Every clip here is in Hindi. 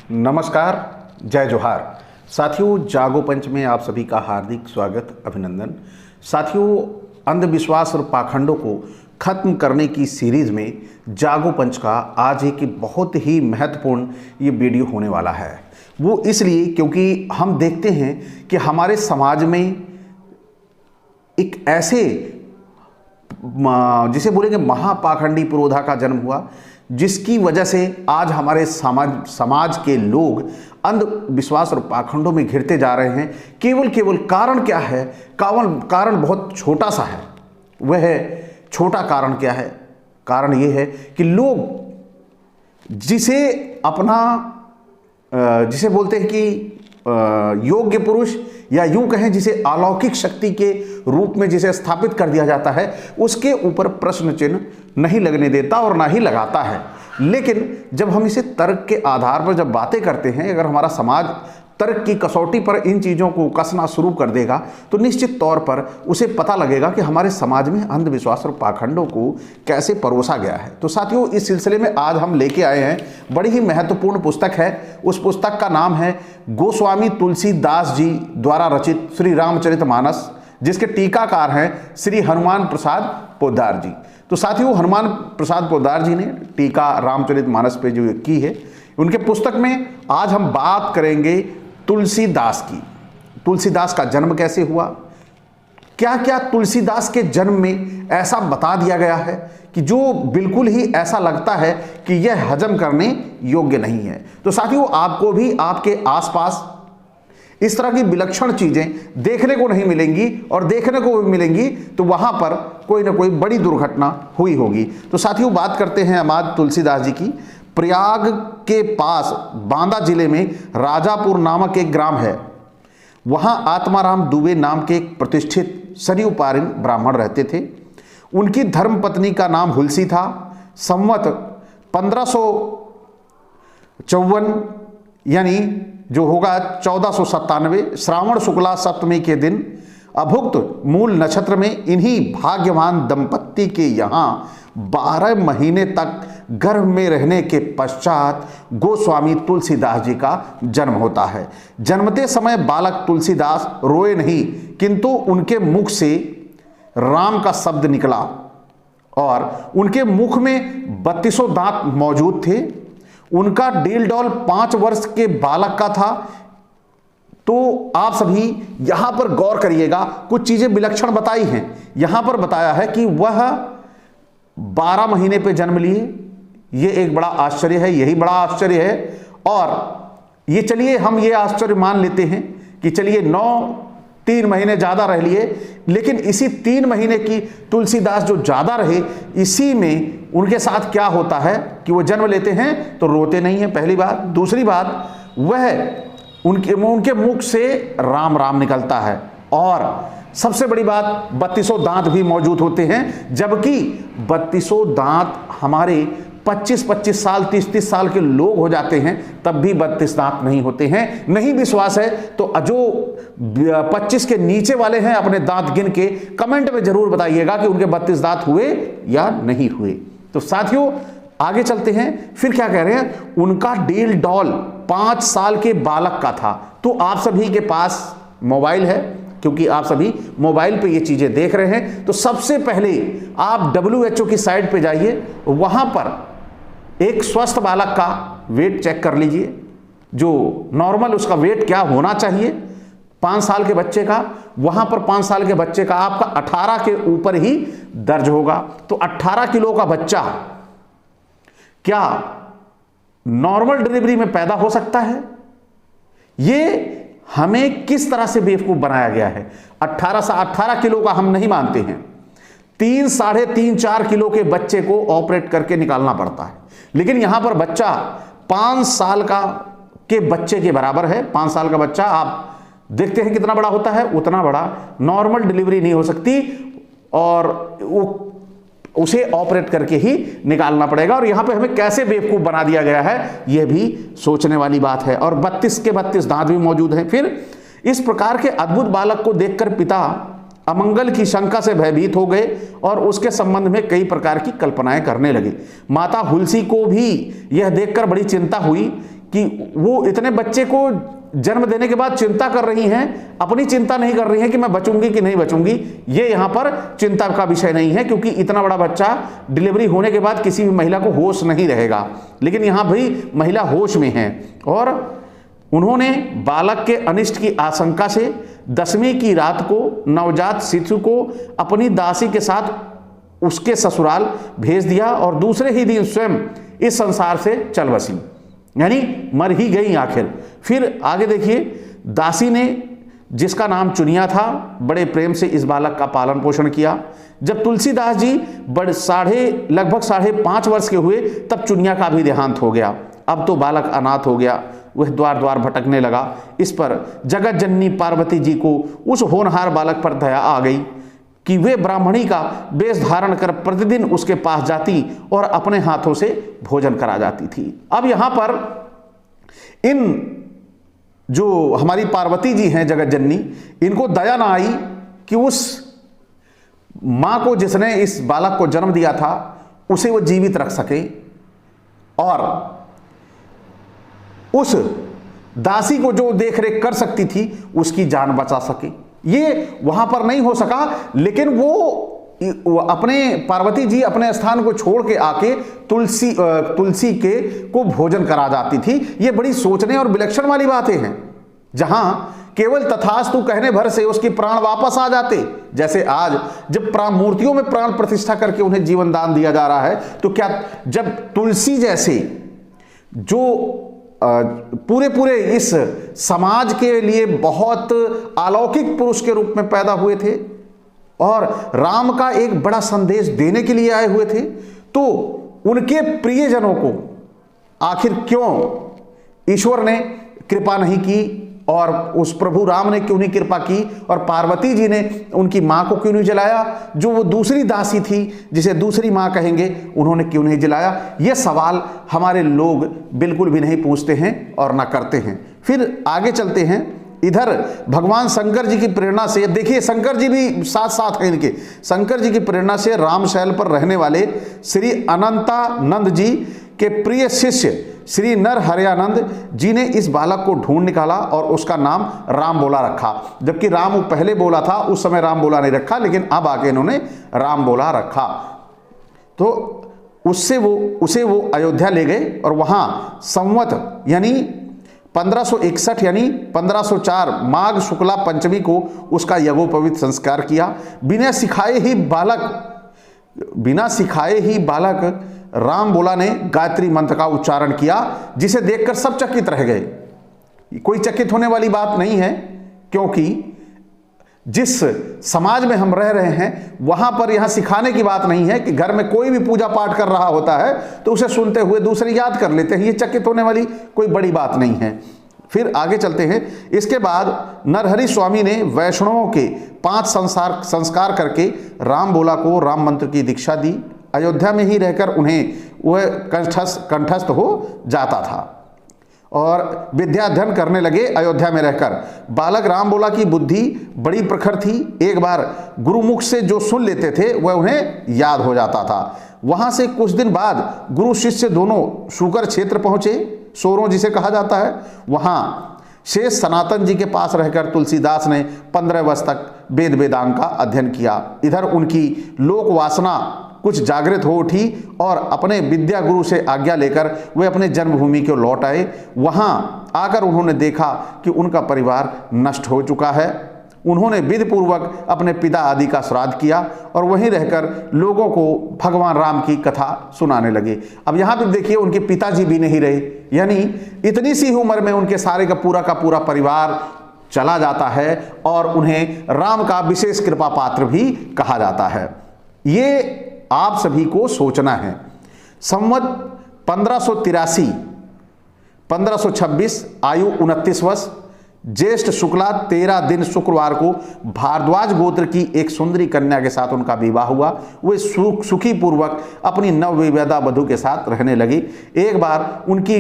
नमस्कार, जय जोहार। साथियों, जागो पंच में आप सभी का हार्दिक स्वागत, अभिनंदन। साथियों, अंधविश्वास और पाखंडों को खत्म करने की सीरीज में जागो पंच का आज एक बहुत ही महत्वपूर्ण ये वीडियो होने वाला है। वो इसलिए क्योंकि हम देखते हैं कि हमारे समाज में एक ऐसे जिसे बोलेंगे महापाखंडी पुरोधा का जन्म हुआ, जिसकी वजह से आज हमारे समाज के लोग अंधविश्वास और पाखंडों में घिरते जा रहे हैं। केवल कारण क्या है? कारण बहुत छोटा सा है। वह छोटा कारण क्या है? कारण यह है कि लोग जिसे बोलते हैं कि योग्य पुरुष, या यूं कहें जिसे अलौकिक शक्ति के रूप में जिसे स्थापित कर दिया जाता है, उसके ऊपर प्रश्न चिन्ह नहीं लगने देता और ना ही लगाता है। लेकिन जब हम इसे तर्क के आधार पर जब बातें करते हैं, अगर हमारा समाज तर्क की कसौटी पर इन चीज़ों को कसना शुरू कर देगा तो निश्चित तौर पर उसे पता लगेगा कि हमारे समाज में अंधविश्वास और पाखंडों को कैसे परोसा गया है। तो साथियों, इस सिलसिले में आज हम लेके आए हैं बड़ी ही महत्वपूर्ण पुस्तक है। उस पुस्तक का नाम है गोस्वामी तुलसीदास जी द्वारा रचित श्री रामचरितमानस, जिसके टीकाकार हैं श्री हनुमान प्रसाद पोद्दार जी। तो साथियों, हनुमान प्रसाद पोद्दार जी ने टीका रामचरितमानस पे जो की है, उनके पुस्तक में आज हम बात करेंगे तुलसीदास की। तुलसीदास का जन्म कैसे हुआ, क्या क्या तुलसीदास के जन्म में ऐसा बता दिया गया है कि जो बिल्कुल ही ऐसा लगता है कि यह हजम करने योग्य नहीं है। तो साथियों, आपको भी आपके आसपास इस तरह की विलक्षण चीजें देखने को नहीं मिलेंगी, और देखने को भी मिलेंगी तो वहां पर कोई ना कोई बड़ी दुर्घटना हुई होगी। तो साथियों, बात करते हैं हमारे तुलसीदास जी की। प्रयाग के पास बांदा जिले में राजापुर नामक एक ग्राम है। वहां आत्माराम दुबे नाम के एक प्रतिष्ठित सरयू पारिन ब्राह्मण रहते थे। उनकी धर्मपत्नी का नाम हुलसी था। संवत 1554 यानी जो होगा 1497 श्रावण शुक्ला सप्तमी के दिन अभुक्त मूल नक्षत्र में इन्हीं भाग्यवान दंपत्ति के यहाँ 12 महीने तक गर्भ में रहने के पश्चात गोस्वामी तुलसीदास जी का जन्म होता है। जन्मते समय बालक तुलसीदास रोए नहीं, किंतु उनके मुख से राम का शब्द निकला और उनके मुख में 32 दांत मौजूद थे। उनका डील डॉल 5 वर्ष के बालक का था। तो आप सभी यहां पर गौर करिएगा, कुछ चीजें विलक्षण बताई हैं। यहां पर बताया है कि वह 12 महीने पे जन्म लिए। ये एक बड़ा आश्चर्य है, यही बड़ा आश्चर्य है। और ये चलिए हम ये आश्चर्य मान लेते हैं कि चलिए 3 महीने ज्यादा रह लिए, लेकिन इसी 3 महीने की तुलसीदास जो ज्यादा रहे, इसी में उनके साथ क्या होता है कि वो जन्म लेते हैं तो रोते नहीं है, पहली बात। दूसरी बात, वह उनके मुख से राम राम निकलता है, और सबसे बड़ी बात 32 दांत भी मौजूद होते हैं, जबकि 32 दांत हमारे 25-25 साल 30-30 साल के लोग हो जाते हैं तब भी 32 दांत नहीं होते हैं। नहीं विश्वास है तो जो 25 के नीचे वाले हैं अपने दांत गिन के कमेंट में जरूर बताइएगा कि उनके 32 दांत हुए या नहीं हुए। तो साथियों, आगे चलते हैं। फिर क्या कह रहे हैं, उनका डील डॉल 5 साल के बालक का था। तो आप सभी के पास मोबाइल है, क्योंकि आप सभी मोबाइल पे ये चीजें देख रहे हैं, तो सबसे पहले आप WHO की साइट पे जाइए, वहां पर एक स्वस्थ बालक का वेट चेक कर लीजिए, जो नॉर्मल उसका वेट क्या होना चाहिए 5 साल के बच्चे का। वहां पर 5 साल के बच्चे का आपका 18 के ऊपर ही दर्ज होगा। तो 18 किलो का बच्चा क्या नॉर्मल डिलीवरी में पैदा हो सकता है? ये हमें किस तरह से बेवकूफ बनाया गया है। 18 किलो का हम नहीं मानते हैं, 3, साढ़े 3, 4 किलो के बच्चे को ऑपरेट करके निकालना पड़ता है। लेकिन यहां पर बच्चा 5 साल के बच्चे के बराबर है। 5 साल का बच्चा आप देखते हैं कितना बड़ा होता है, उतना बड़ा नॉर्मल डिलीवरी नहीं हो सकती, और उसे ऑपरेट करके ही निकालना पड़ेगा। और यहां पे हमें कैसे बेवकूफ बना दिया गया है, यह भी सोचने वाली बात है। और 32 के 32 दांत भी मौजूद हैं। फिर इस प्रकार के अद्भुत बालक को देखकर पिता अमंगल की शंका से भयभीत हो गए और उसके संबंध में कई प्रकार की कल्पनाएं करने लगे। माता हुलसी को भी यह देखकर बड़ी चिंता हुई कि वो इतने बच्चे को जन्म देने के बाद चिंता कर रही हैं, अपनी चिंता नहीं कर रही हैं कि मैं बचूंगी कि नहीं बचूंगी। ये यहाँ पर चिंता का विषय नहीं है, क्योंकि इतना बड़ा बच्चा डिलीवरी होने के बाद किसी भी महिला को होश नहीं रहेगा, लेकिन यहाँ भी महिला होश में है। और उन्होंने बालक के अनिष्ट की आशंका से 10वीं की रात को नवजात शिशु को अपनी दासी के साथ उसके ससुराल भेज दिया और दूसरे ही दिन स्वयं इस संसार से चल बसी, यानी मर ही गई आखिर। फिर आगे देखिए, दासी ने, जिसका नाम चुनिया था, बड़े प्रेम से इस बालक का पालन पोषण किया। जब तुलसीदास जी लगभग 5.5 वर्ष के हुए तब चुनिया का भी देहांत हो गया। अब तो बालक अनाथ हो गया, वह द्वार द्वार भटकने लगा। इस पर जगत जननी पार्वती जी को उस होनहार बालक पर दया आ गई कि वे ब्राह्मणी का वेश धारण कर प्रतिदिन उसके पास जाती और अपने हाथों से भोजन करा जाती थी। अब यहाँ पर इन जो हमारी पार्वती जी हैं जगत जननी, इनको दया ना आई कि उस माँ को जिसने इस बालक को जन्म दिया था उसे वो जीवित रख सके और उस दासी को जो देखरेख कर सकती थी उसकी जान बचा सके। ये वहां पर नहीं हो सका, लेकिन वो अपने पार्वती जी अपने स्थान को छोड़ के आके तुलसी के को भोजन करा जाती थी। ये बड़ी सोचने और विलक्षण वाली बातें हैं, जहां केवल तथास्तु कहने भर से उसके प्राण वापस आ जाते। जैसे आज जब मूर्तियों में प्राण प्रतिष्ठा करके उन्हें जीवन दान दिया जा रहा है, तो क्या जब तुलसी जैसे जो पूरे इस समाज के लिए बहुत अलौकिक पुरुष के रूप में पैदा हुए थे और राम का एक बड़ा संदेश देने के लिए आए हुए थे, तो उनके प्रियजनों को आखिर क्यों ईश्वर ने कृपा नहीं की और उस प्रभु राम ने क्यों नहीं कृपा की और पार्वती जी ने उनकी माँ को क्यों नहीं जलाया, जो वो दूसरी दासी थी जिसे दूसरी माँ कहेंगे, उन्होंने क्यों नहीं जलाया? ये सवाल हमारे लोग बिल्कुल भी नहीं पूछते हैं और ना करते हैं। फिर आगे चलते हैं। इधर भगवान शंकर जी की प्रेरणा से, देखिए शंकर जी भी साथ साथ हैं इनके, शंकर जी की प्रेरणा से रामशैल पर रहने वाले श्री अनंतानंद जी के प्रिय शिष्य श्री नर हरयानंद जी ने इस बालक को ढूंढ निकाला और उसका नाम राम बोला रखा। जबकि राम पहले बोला था, उस समय राम बोला नहीं रखा, लेकिन अब आके इन्होंने राम बोला रखा। तो उसे वो अयोध्या ले गए और वहां संवत यानी 1561 यानी 1504 माघ शुक्ला पंचमी को उसका यज्ञोपवीत संस्कार किया। बिना सिखाए ही बालक राम बोला ने गायत्री मंत्र का उच्चारण किया, जिसे देखकर सब चकित रह गए। कोई चकित होने वाली बात नहीं है, क्योंकि जिस समाज में हम रह रहे हैं वहां पर यहां सिखाने की बात नहीं है कि घर में कोई भी पूजा पाठ कर रहा होता है तो उसे सुनते हुए दूसरे याद कर लेते हैं। ये चकित होने वाली कोई बड़ी बात नहीं है। फिर आगे चलते हैं। इसके बाद नरहरि स्वामी ने वैष्णवों के 5 संस्कार करके राम बोला को राम मंत्र की दीक्षा दी। अयोध्या में ही रहकर उन्हें वह कंठस्थ हो जाता था और विद्याध्ययन करने लगे। अयोध्या में रहकर बालक राम बोला की बुद्धि बड़ी प्रखर थी। एक बार गुरुमुख से जो सुन लेते थे वह उन्हें याद हो जाता था। वहां से कुछ दिन बाद गुरु शिष्य दोनों शूकर क्षेत्र पहुंचे, सोरों जिसे कहा जाता है। वहां शेष सनातन जी के पास रहकर तुलसीदास ने 15 वर्ष तक वेद वेदांग का अध्ययन किया। इधर उनकी लोक वासना कुछ जागृत हो उठी और अपने विद्या गुरु से आज्ञा लेकर वे अपने जन्मभूमि को लौट आए। वहां आकर उन्होंने देखा कि उनका परिवार नष्ट हो चुका है। उन्होंने विधि पूर्वक अपने पिता आदि का श्राद्ध किया और वहीं रहकर लोगों को भगवान राम की कथा सुनाने लगे। अब यहाँ पे देखिए उनके पिताजी भी नहीं रहे, यानी इतनी सी उम्र में उनके सारे का पूरा परिवार चला जाता है और उन्हें राम का विशेष कृपा पात्र भी कहा जाता है। ये आप सभी को सोचना है। संवत 1583 1526 आयु 29 वर्ष, ज्येष्ठ शुक्ला 13 दिन शुक्रवार को भारद्वाज गोत्र की एक सुंदरी कन्या के साथ उनका विवाह हुआ। वे सुखी पूर्वक अपनी नवविवाहिता वधू के साथ रहने लगी। एक बार उनकी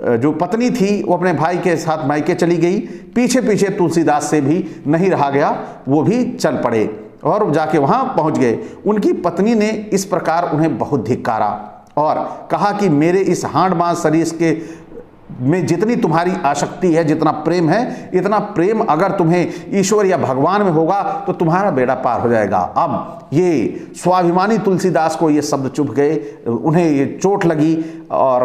जो पत्नी थी वो अपने भाई के साथ मायके चली गई। पीछे पीछे तुलसीदास से भी नहीं रहा गया, वो भी चल पड़े और जाके वहाँ पहुँच गए। उनकी पत्नी ने इस प्रकार उन्हें बहुत धिक्कारा और कहा कि मेरे इस हाड़ मांस शरीर के में जितनी तुम्हारी आसक्ति है, जितना प्रेम है, इतना प्रेम अगर तुम्हें ईश्वर या भगवान में होगा तो तुम्हारा बेड़ा पार हो जाएगा। अब ये स्वाभिमानी तुलसीदास को ये शब्द चुभ गए, उन्हें ये चोट लगी और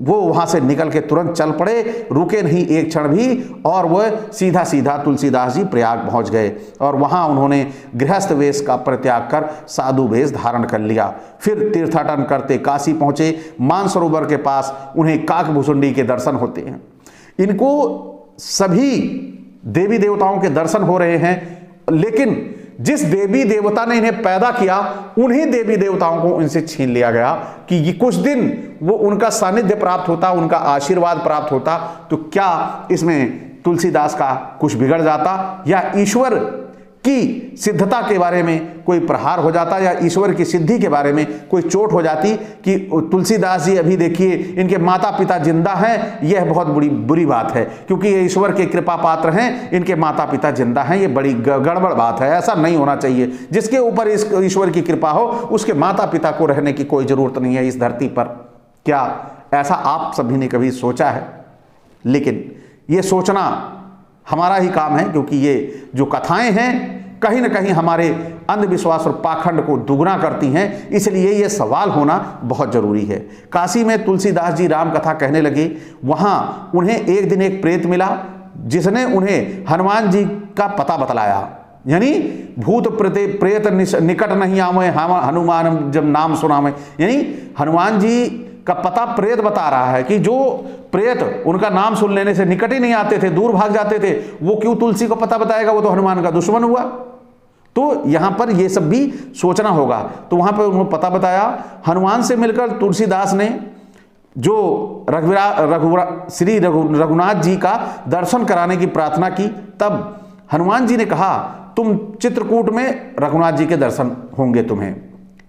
वो वहाँ से निकल के तुरंत चल पड़े, रुके नहीं एक क्षण भी, और वह सीधा सीधा तुलसीदास जी प्रयाग पहुँच गए और वहाँ उन्होंने गृहस्थ वेश का परित्याग कर साधु वेश धारण कर लिया। फिर तीर्थाटन करते काशी पहुँचे। मानसरोवर के पास उन्हें काकभूषुंडी के दर्शन होते हैं। इनको सभी देवी देवताओं के दर्शन हो रहे हैं, लेकिन जिस देवी देवता ने इन्हें पैदा किया उन्हीं देवी देवताओं को इनसे छीन लिया गया कि ये कुछ दिन वो उनका सानिध्य प्राप्त होता, उनका आशीर्वाद प्राप्त होता, तो क्या इसमें तुलसीदास का कुछ बिगड़ जाता या ईश्वर की सिद्धता के बारे में कोई प्रहार हो जाता या ईश्वर की सिद्धि के बारे में कोई चोट हो जाती कि तुलसीदास जी अभी देखिए इनके माता पिता जिंदा हैं, यह बहुत बुरी बात है, क्योंकि ये ईश्वर के कृपा पात्र हैं, इनके माता पिता जिंदा हैं, ये बड़ी गड़बड़ बात है, ऐसा नहीं होना चाहिए। जिसके ऊपर इस ईश्वर की कृपा हो उसके माता पिता को रहने की कोई जरूरत नहीं है इस धरती पर। क्या ऐसा आप सभी ने कभी सोचा है? लेकिन ये सोचना हमारा ही काम है, क्योंकि ये जो कथाएं हैं कहीं ना कहीं हमारे अंधविश्वास और पाखंड को दुगना करती हैं, इसलिए ये सवाल होना बहुत जरूरी है। काशी में तुलसीदास जी राम कथा कहने लगे। वहाँ उन्हें एक दिन एक प्रेत मिला जिसने उन्हें हनुमान जी का पता बतलाया, यानी भूत प्रेत निकट नहीं आवे हनुमान जब नाम सुनावे, यानी हनुमान जी का पता प्रेत बता रहा है कि जो प्रेत उनका नाम सुन लेने से निकट ही नहीं आते थे, दूर भाग जाते थे, वो क्यों तुलसी को पता बताएगा, वो तो हनुमान का दुश्मन हुआ। तो यहां पर ये सब भी सोचना होगा। तो वहां पर उन्होंने पता बताया। हनुमान से मिलकर तुलसीदास ने जो श्री रघुनाथ जी का दर्शन कराने की प्रार्थना की, तब हनुमान जी ने कहा तुम चित्रकूट में रघुनाथ जी के दर्शन होंगे तुम्हें।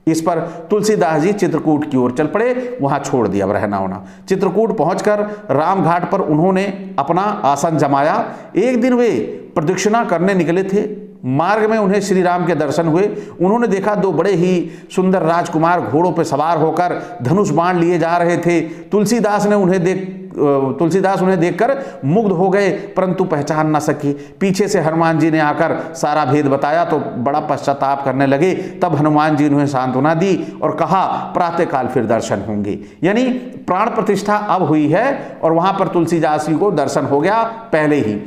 इस पर तुलसीदास जी चित्रकूट की ओर चल पड़े, वहां छोड़ दिया रहना होना। चित्रकूट पहुंचकर रामघाट पर उन्होंने अपना आसन जमाया। एक दिन वे प्रदक्षिणा करने निकले थे, मार्ग में उन्हें श्री राम के दर्शन हुए। उन्होंने देखा दो बड़े ही सुंदर राजकुमार घोड़ों पर सवार होकर धनुष बाण लिए जा रहे थे। तुलसीदास उन्हें देखकर मुग्ध हो गए, परंतु पहचान न सके। पीछे से हनुमान जी ने आकर सारा भेद बताया तो बड़ा पश्चाताप करने लगे। तब हनुमान जी ने उन्हें सांत्वना दी और कहा प्रातःकाल फिर दर्शन होंगे, यानी प्राण प्रतिष्ठा अब हुई है और वहां पर तुलसीदास जी को दर्शन हो गया पहले ही।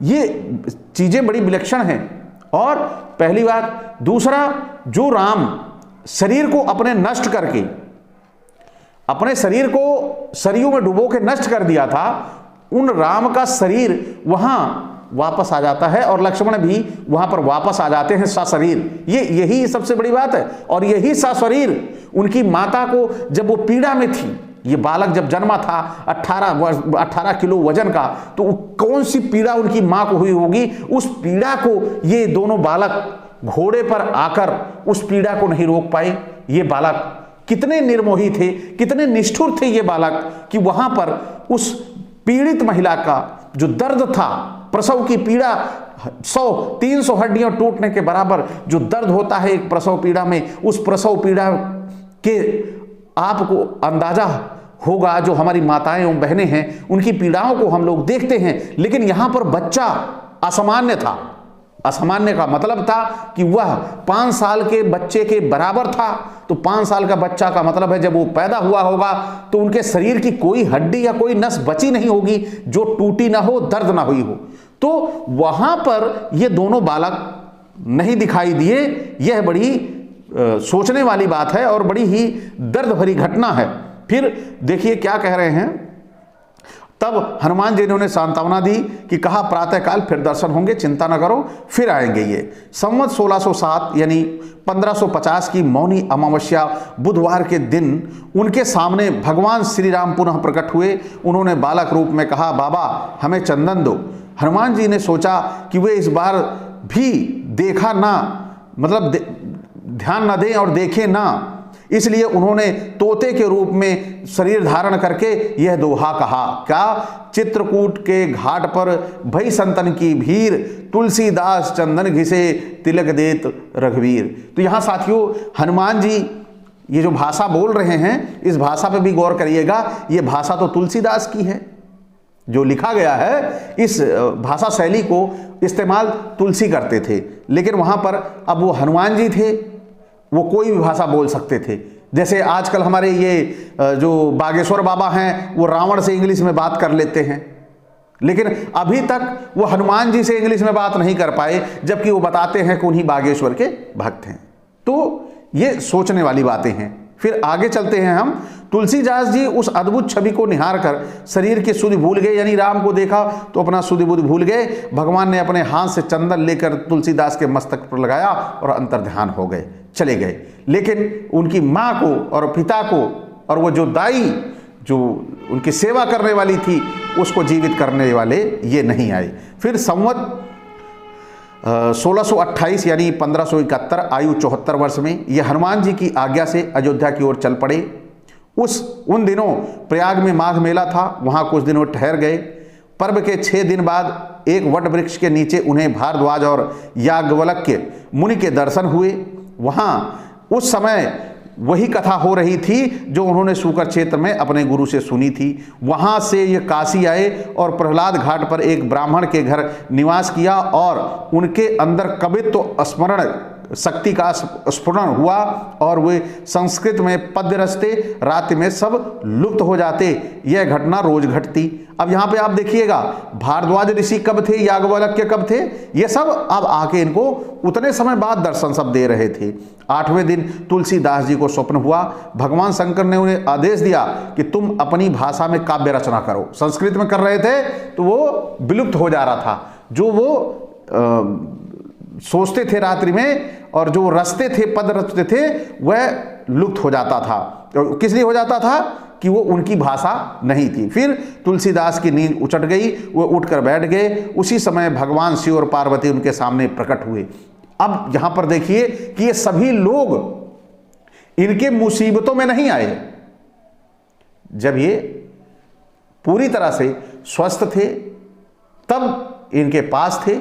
ये चीजें बड़ी विलक्षण हैं। और पहली बात, दूसरा, जो राम शरीर को अपने नष्ट करके, अपने शरीर को सरयू में डुबो के नष्ट कर दिया था, उन राम का शरीर वहां वापस आ जाता है और लक्ष्मण भी वहां पर वापस आ जाते हैं सशरीर। यही सबसे बड़ी बात है। और यही सशरीर उनकी माता को, जब वो पीड़ा में थी, ये बालक जब जन्मा था 18 किलो वजन का, तो कौन सी पीड़ा उनकी मां को हुई होगी, उस पीड़ा को ये दोनों बालक घोड़े पर आकर उस पीड़ा को नहीं रोक पाए। ये बालक कितने निर्मोही थे, कितने निष्ठुर थे ये बालक, कि वहां पर उस पीड़ित महिला का जो दर्द था, प्रसव की पीड़ा, 100-300 हड्डियां टूटने के बराबर जो दर्द होता है एक प्रसव पीड़ा में, उस प्रसव पीड़ा के आपको अंदाजा होगा। जो हमारी माताएं एवं बहनें हैं उनकी पीड़ाओं को हम लोग देखते हैं, लेकिन यहां पर बच्चा असामान्य था। असामान्य का मतलब था कि वह 5 साल के बच्चे के बराबर था। तो 5 साल का बच्चा का मतलब है जब वो पैदा हुआ होगा तो उनके शरीर की कोई हड्डी या कोई नस बची नहीं होगी जो टूटी ना हो, दर्द ना हुई हो। तो वहां पर ये दोनों बालक नहीं दिखाई दिए। यह बड़ी सोचने वाली बात है और बड़ी ही दर्द भरी घटना है। फिर देखिए क्या कह रहे हैं। तब हनुमान जी ने उन्हें सांत्वना दी कि कहा प्रातःकाल फिर दर्शन होंगे, चिंता न करो, फिर आएंगे। ये संवत 1607 यानी 1550 की मौनी अमावस्या बुधवार के दिन उनके सामने भगवान श्री राम पुनः प्रकट हुए। उन्होंने बालक रूप में कहा बाबा हमें चंदन दो। हनुमान जी ने सोचा कि वे इस बार भी देखा ना, मतलब ध्यान न दें और देखें ना, इसलिए उन्होंने तोते के रूप में शरीर धारण करके यह दोहा कहा, क्या, चित्रकूट के घाट पर भई संतन की भीर, तुलसीदास चंदन घिसे तिलक देत रघुवीर। तो यहाँ साथियों हनुमान जी ये जो भाषा बोल रहे हैं, इस भाषा पे भी गौर करिएगा। ये भाषा तो तुलसीदास की है, जो लिखा गया है इस भाषा शैली को इस्तेमाल तुलसी करते थे, लेकिन वहाँ पर अब वो हनुमान जी थे, वो कोई भी भाषा बोल सकते थे। जैसे आजकल हमारे ये जो बागेश्वर बाबा हैं, वो रावण से इंग्लिश में बात कर लेते हैं, लेकिन अभी तक वो हनुमान जी से इंग्लिश में बात नहीं कर पाए, जबकि वो बताते हैं कि उन्हीं बागेश्वर के भक्त हैं। तो ये सोचने वाली बातें हैं। फिर आगे चलते हैं हम। तुलसीदास जी उस अद्भुत छवि को निहार कर शरीर की सुधि भूल गए, यानी राम को देखा तो अपना सुधि बुद्धि भूल गए। भगवान ने अपने हाथ से चंदन लेकर तुलसीदास के मस्तक पर लगाया और अंतर्ध्यान हो गए, चले गए। लेकिन उनकी माँ को और पिता को और वो जो दाई जो उनकी सेवा करने वाली थी, उसको जीवित करने वाले ये नहीं आए। फिर संवत 1628 यानी 1571, आयु 74 वर्ष में ये हनुमान जी की आज्ञा से अयोध्या की ओर चल पड़े। उन दिनों प्रयाग में माघ मेला था, वहाँ कुछ दिनों ठहर गए। पर्व के 6 दिन बाद एक वट वृक्ष के नीचे उन्हें भारद्वाज और याज्ञवल्क्य मुनि के दर्शन हुए। वहाँ उस समय वही कथा हो रही थी जो उन्होंने सूकर क्षेत्र में अपने गुरु से सुनी थी। वहाँ से ये काशी आए और प्रहलाद घाट पर एक ब्राह्मण के घर निवास किया और उनके अंदर कवित्व स्मरण शक्ति का स्फुरण हुआ और वे संस्कृत में पद्य रचते, रात्रि में सब लुप्त हो जाते। यह घटना रोज घटती। अब यहाँ पे आप देखिएगा, भारद्वाज ऋषि कब थे, याज्ञवल्क्य कब थे, ये सब अब आके इनको उतने समय बाद दर्शन सब दे रहे थे। 8वें दिन तुलसीदास जी को स्वप्न हुआ। भगवान शंकर ने उन्हें आदेश दिया कि तुम अपनी भाषा में काव्य रचना करो। संस्कृत में कर रहे थे तो वो विलुप्त हो जा रहा था। जो वो सोचते थे रात्रि में और जो रचते थे, पद रचते थे, वह लुप्त हो जाता था। और किस लिए हो जाता था कि वो उनकी भाषा नहीं थी। फिर तुलसीदास की नींद उचट गई, वो उठकर बैठ गए। उसी समय भगवान शिव और पार्वती उनके सामने प्रकट हुए। अब यहां पर देखिए कि ये सभी लोग इनके मुसीबतों में नहीं आए। जब ये पूरी तरह से स्वस्थ थे तब इनके पास थे,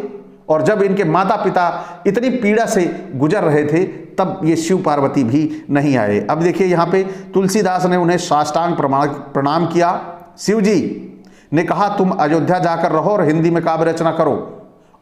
और जब इनके माता पिता इतनी पीड़ा से गुजर रहे थे तब ये शिव पार्वती भी नहीं आए। अब देखिए यहाँ पे तुलसीदास ने उन्हें साष्टांग प्रणाम किया। शिव जी ने कहा तुम अयोध्या जाकर रहो और हिंदी में काव्य रचना करो।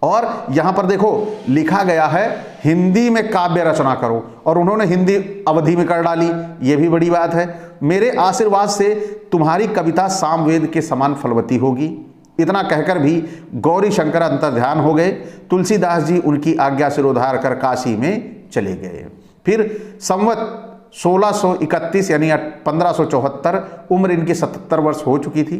और यहाँ पर देखो लिखा गया है हिंदी में काव्य रचना करो, और उन्होंने हिंदी अवधि में कर डाली। ये भी बड़ी बात है। मेरे आशीर्वाद से तुम्हारी कविता सामवेद के समान फलवती होगी। इतना कहकर भी गौरी शंकर अंतर्ध्यान हो गए। तुलसीदास जी उनकी आज्ञा सिरोधार कर काशी में चले गए। फिर संवत 1631 यानी 1574, उम्र इनकी 77 वर्ष हो चुकी थी।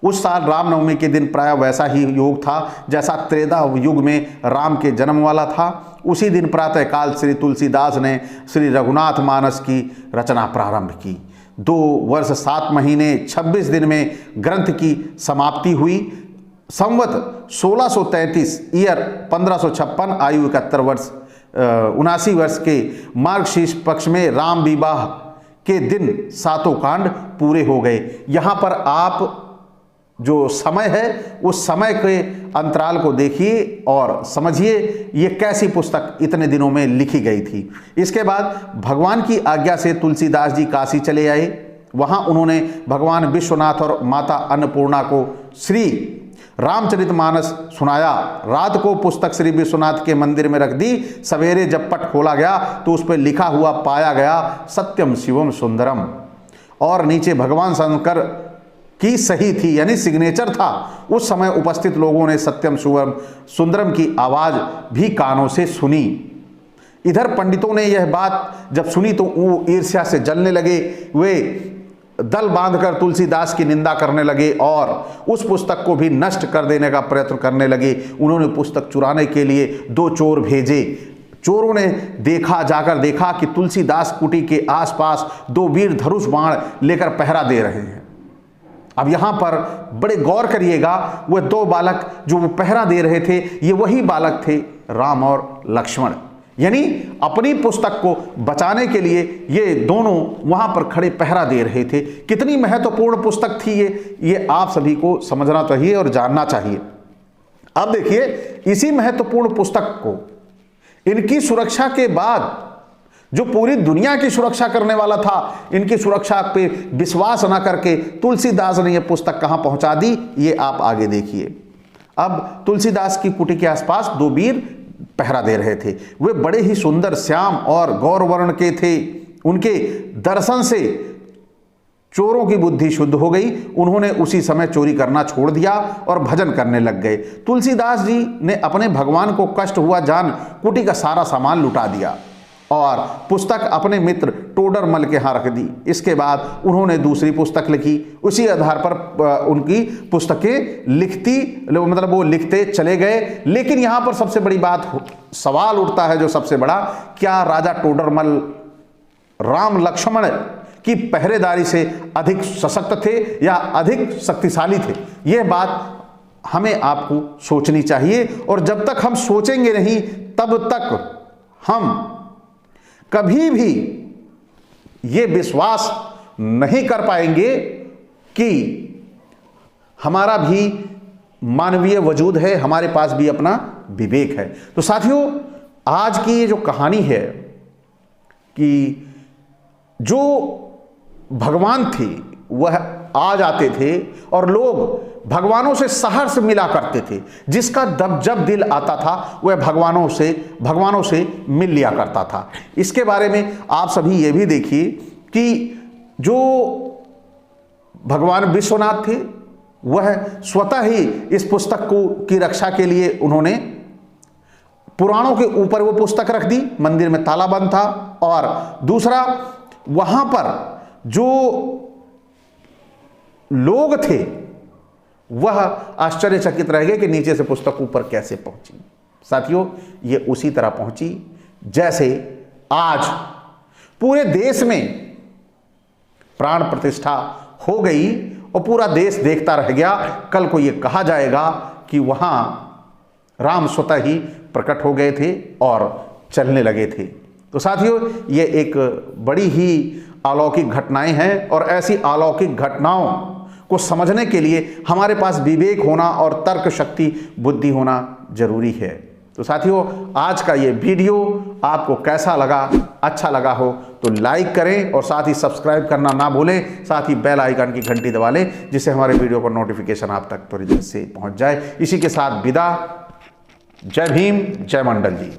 उस साल रामनवमी के दिन प्राय वैसा ही योग था जैसा त्रेता युग में राम के जन्म वाला था। उसी दिन प्रातःकाल श्री तुलसीदास ने श्री रघुनाथ मानस की रचना प्रारंभ की। 2 वर्ष 7 महीने 26 दिन में ग्रंथ की समाप्ति हुई। संवत 1633 ईयर 1556, आयु 71 वर्ष 79 वर्ष के मार्गशीर्ष पक्ष में राम विवाह के दिन 7 कांड पूरे हो गए। यहाँ पर आप जो समय है उस समय के अंतराल को देखिए और समझिए ये कैसी पुस्तक इतने दिनों में लिखी गई थी। इसके बाद भगवान की आज्ञा से तुलसीदास जी काशी चले आए। वहाँ उन्होंने भगवान विश्वनाथ और माता अन्नपूर्णा को श्री रामचरितमानस सुनाया। रात को पुस्तक श्री विश्वनाथ के मंदिर में रख दी। सवेरे जब पट खोला गया तो उस पर लिखा हुआ पाया गया सत्यम शिवम सुंदरम, और नीचे भगवान शंकर की सही थी यानी सिग्नेचर था। उस समय उपस्थित लोगों ने सत्यम शिवम सुंदरम की आवाज भी कानों से सुनी। इधर पंडितों ने यह बात जब सुनी तो वो ईर्ष्या से जलने लगे। वे दल बांधकर तुलसीदास की निंदा करने लगे और उस पुस्तक को भी नष्ट कर देने का प्रयत्न करने लगे। उन्होंने पुस्तक चुराने के लिए 2 चोर भेजे। चोरों ने जाकर देखा कि तुलसीदास कुटी के आसपास 2 वीर धनुष बाण लेकर पहरा दे रहे हैं। अब यहाँ पर बड़े गौर करिएगा, वह 2 बालक जो वो पहरा दे रहे थे ये वही बालक थे राम और लक्ष्मण। यानी अपनी पुस्तक को बचाने के लिए ये दोनों वहां पर खड़े पहरा दे रहे थे। कितनी महत्वपूर्ण पुस्तक थी ये आप सभी को समझना चाहिए और जानना चाहिए। अब देखिए, इसी महत्वपूर्ण पुस्तक को इनकी सुरक्षा के बाद जो पूरी दुनिया की सुरक्षा करने वाला था, इनकी सुरक्षा पे विश्वास न करके तुलसीदास ने यह पुस्तक कहां पहुंचा दी, ये आप आगे देखिए। अब तुलसीदास की कुटी के आसपास दो वीर पहरा दे रहे थे। वे बड़े ही सुंदर, श्याम और गौरवर्ण के थे। उनके दर्शन से चोरों की बुद्धि शुद्ध हो गई। उन्होंने उसी समय चोरी करना छोड़ दिया और भजन करने लग गए। तुलसीदास जी ने अपने भगवान को कष्ट हुआ जान कुटी का सारा सामान लुटा दिया और पुस्तक अपने मित्र टोडरमल के यहाँ रख दी। इसके बाद उन्होंने दूसरी पुस्तक लिखी। उसी आधार पर उनकी पुस्तकें वो लिखते चले गए। लेकिन यहाँ पर सबसे बड़ी बात, सवाल उठता है जो सबसे बड़ा, क्या राजा टोडरमल राम लक्ष्मण की पहरेदारी से अधिक सशक्त थे या अधिक शक्तिशाली थे? यह बात हमें आपको सोचनी चाहिए। और जब तक हम सोचेंगे नहीं, तब तक हम कभी भी ये विश्वास नहीं कर पाएंगे कि हमारा भी मानवीय वजूद है, हमारे पास भी अपना विवेक है। तो साथियों, आज की ये जो कहानी है कि जो भगवान थे वह आ जाते थे और लोग भगवानों से सहर्ष मिला करते थे। जिसका जब दिल आता था वह भगवानों से मिल लिया करता था। इसके बारे में आप सभी ये भी देखिए कि जो भगवान विश्वनाथ थे वह स्वतः ही इस पुस्तक की रक्षा के लिए उन्होंने पुराणों के ऊपर वो पुस्तक रख दी। मंदिर में ताला बंद था। और दूसरा, वहां पर जो लोग थे वह आश्चर्यचकित रह गए कि नीचे से पुस्तक ऊपर कैसे पहुंची। साथियों, ये उसी तरह पहुंची जैसे आज पूरे देश में प्राण प्रतिष्ठा हो गई और पूरा देश देखता रह गया। कल को यह कहा जाएगा कि वहां राम स्वतः ही प्रकट हो गए थे और चलने लगे थे। तो साथियों, ये एक बड़ी ही अलौकिक घटनाएं हैं और ऐसी अलौकिक घटनाओं को समझने के लिए हमारे पास विवेक होना और तर्क शक्ति, बुद्धि होना जरूरी है। तो साथियों, आज का ये वीडियो आपको कैसा लगा? अच्छा लगा हो तो लाइक करें और साथ ही सब्सक्राइब करना ना भूलें। साथ ही बेल आइकन की घंटी दबा लें जिससे हमारे वीडियो का नोटिफिकेशन आप तक त्वरित से पहुंच जाए। इसी के साथ विदा। जय भीम, जय मंडल जी।